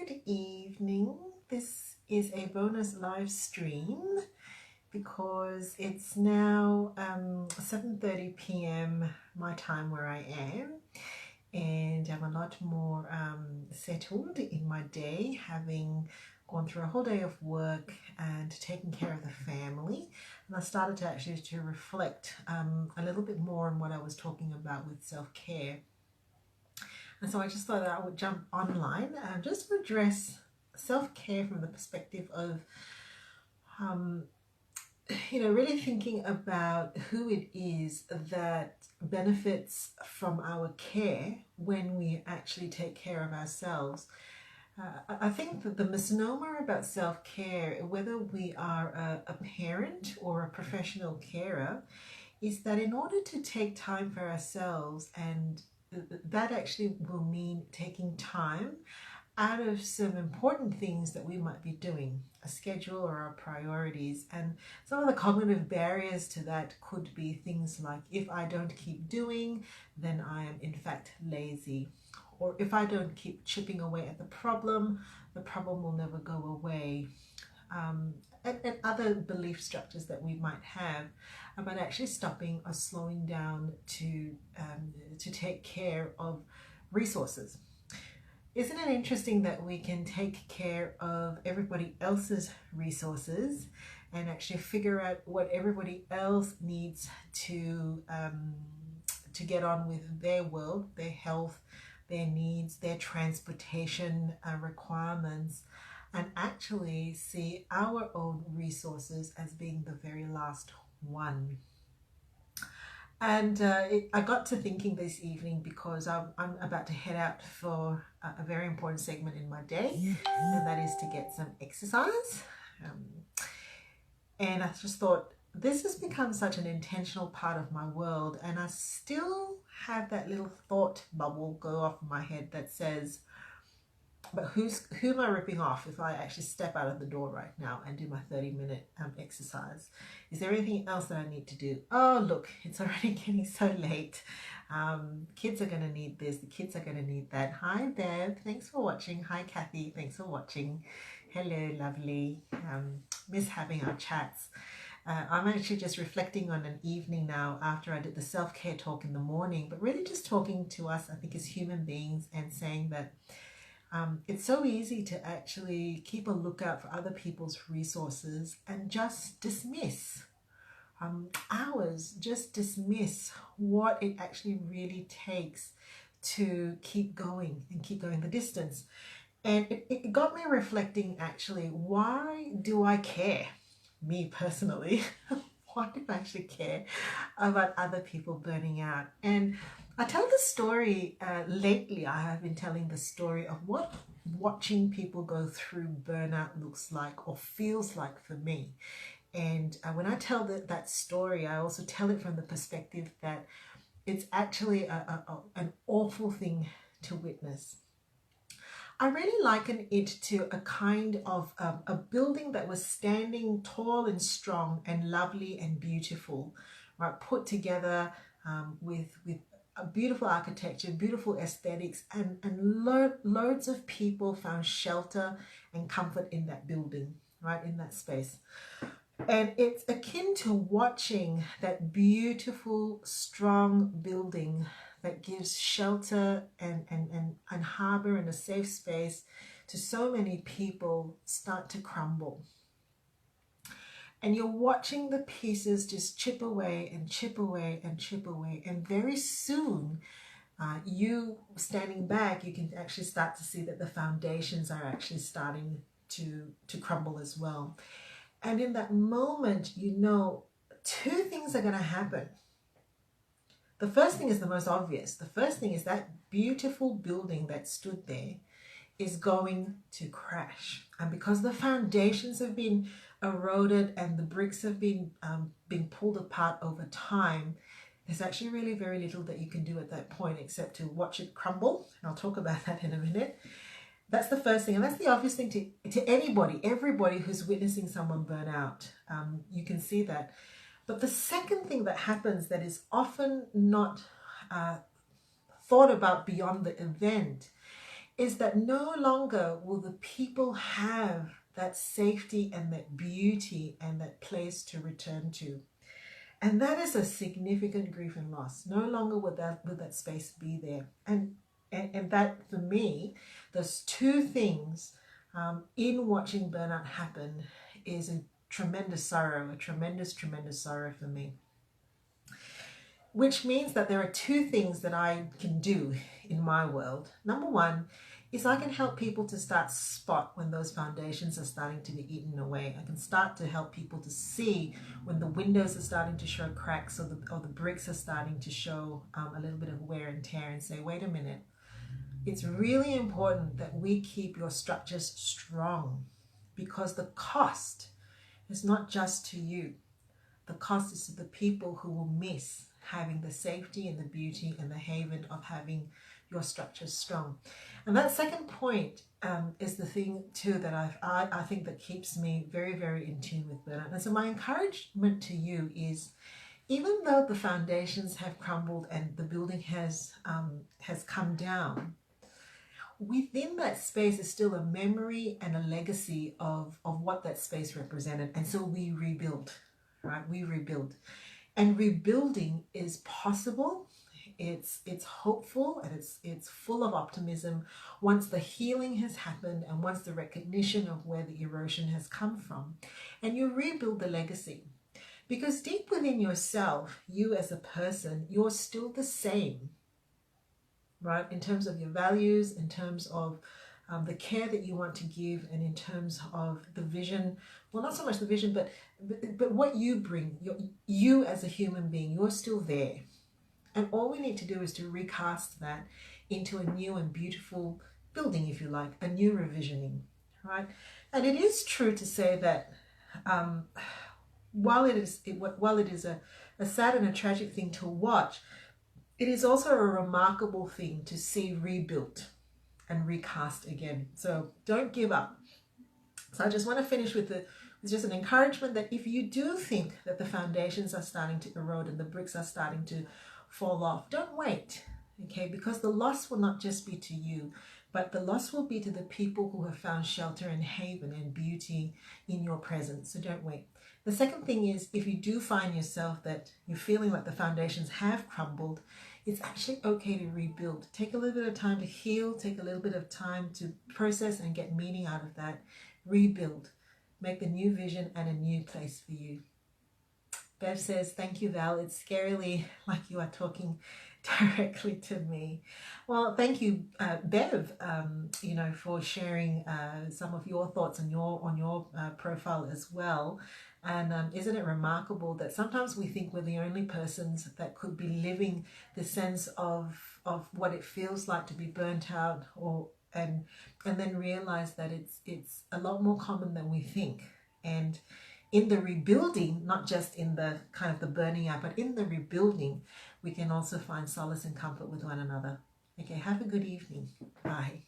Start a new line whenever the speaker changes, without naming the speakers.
Good evening. This is a bonus live stream because it's now 7:30 p.m. my time where I am, and I'm a lot more settled in my day, having gone through a whole day of work and taking care of the family. And I started to actually reflect a little bit more on what I was talking about with self-care. And so I just thought that I would jump online just to address self-care from the perspective of, really thinking about who it is that benefits from our care when we actually take care of ourselves. I think that the misnomer about self-care, whether we are a parent or a professional carer, is that in order to take time for ourselves, and that actually will mean taking time out of some important things that we might be doing, a schedule or our priorities. And some of the cognitive barriers to that could be things like, if I don't keep doing, then I am in fact lazy. Or if I don't keep chipping away at the problem will never go away. And other belief structures that we might have about actually stopping or slowing down to take care of resources. Isn't it interesting that we can take care of everybody else's resources and actually figure out what everybody else needs to get on with their world, their health, their needs, their transportation requirements, and actually see our own resources as being the very last one. And I got to thinking this evening because I'm about to head out for a very important segment in my day, and that is to get some exercise. And I just thought, this has become such an intentional part of my world, and I still have that little thought bubble go off in my head that says, but who am I ripping off if I actually step out of the door right now and do my 30-minute exercise? Is there anything else that I need to do? Oh, look, it's already getting so late. Kids are going to need this. The kids are going to need that. Hi, Bev. Thanks for watching. Hi, Kathy. Thanks for watching. Hello, lovely. Miss having our chats. I'm actually just reflecting on an evening now after I did the self-care talk in the morning, but really just talking to us, I think, as human beings, and saying that it's so easy to actually keep a lookout for other people's resources and just dismiss just dismiss what it actually really takes to keep going and keep going the distance. And it got me reflecting, actually, why do I care? Me personally, why do I actually care about other people burning out? And I tell the story, lately I have been telling the story of what watching people go through burnout looks like or feels like for me. And when I tell that story, I also tell it from the perspective that it's actually an awful thing to witness. I really liken it to a kind of a building that was standing tall and strong and lovely and beautiful, right? Put together with a beautiful architecture, beautiful aesthetics, and loads of people found shelter and comfort in that building, right? In that space. And it's akin to watching that beautiful, strong building that gives shelter and harbor and a safe space to so many people start to crumble. And you're watching the pieces just chip away and chip away and chip away. And very soon, you standing back, you can actually start to see that the foundations are actually starting to crumble as well. And in that moment, two things are going to happen. The first thing is the most obvious. The first thing is that beautiful building that stood there is going to crash. And because the foundations have been eroded and the bricks have been pulled apart over time, there's actually really very little that you can do at that point except to watch it crumble. And I'll talk about that in a minute. That's the first thing, and that's the obvious thing to everybody who's witnessing someone burn out. You can see that. But the second thing that happens that is often not thought about beyond the event is that no longer will the people have that safety and that beauty and that place to return to. And that is a significant grief and loss. No longer would that space be there. And that, for me, those two things in watching burnout happen is a tremendous sorrow, a tremendous, tremendous sorrow for me. Which means that there are two things that I can do in my world. Number one is I can help people to start spot when those foundations are starting to be eaten away. I can start to help people to see when the windows are starting to show cracks, or the bricks are starting to show a little bit of wear and tear, and say, wait a minute, it's really important that we keep your structures strong, because the cost is not just to you. The cost is to the people who will miss having the safety and the beauty and the haven of having your structures strong. And that second point is the thing too that I think that keeps me very, very in tune with burnout. And so my encouragement to you is, even though the foundations have crumbled and the building has come down, within that space is still a memory and a legacy of what that space represented. And so we rebuild, right? We rebuild. And rebuilding is possible. It's hopeful, and it's full of optimism once the healing has happened and once the recognition of where the erosion has come from. And you rebuild the legacy. Because deep within yourself, you as a person, you're still the same, right? In terms of your values, in terms of the care that you want to give, and in terms of the vision. Well, not so much the vision, but what you bring, you as a human being, you're still there. And all we need to do is to recast that into a new and beautiful building, if you like, a new revisioning, right? And it is true to say that while it is a sad and a tragic thing to watch, it is also a remarkable thing to see rebuilt and recast again. So don't give up. So I just want to finish with just an encouragement that if you do think that the foundations are starting to erode and the bricks are starting to fall off, don't wait, okay? Because the loss will not just be to you, but the loss will be to the people who have found shelter and haven and beauty in your presence. So don't wait. The second thing is, if you do find yourself that you're feeling like the foundations have crumbled, it's actually okay to rebuild. Take a little bit of time to heal, take a little bit of time to process and get meaning out of that. Rebuild. Make the new vision and a new place for you. Bev says, thank you, Val. It's scarily like you are talking directly to me. Well, thank you, Bev, for sharing some of your thoughts on your profile as well. And isn't it remarkable that sometimes we think we're the only persons that could be living the sense of what it feels like to be burnt out, and then realize that it's a lot more common than we think. And in the rebuilding, not just in the kind of the burning out, but in the rebuilding, we can also find solace and comfort with one another. Okay, have a good evening. Bye.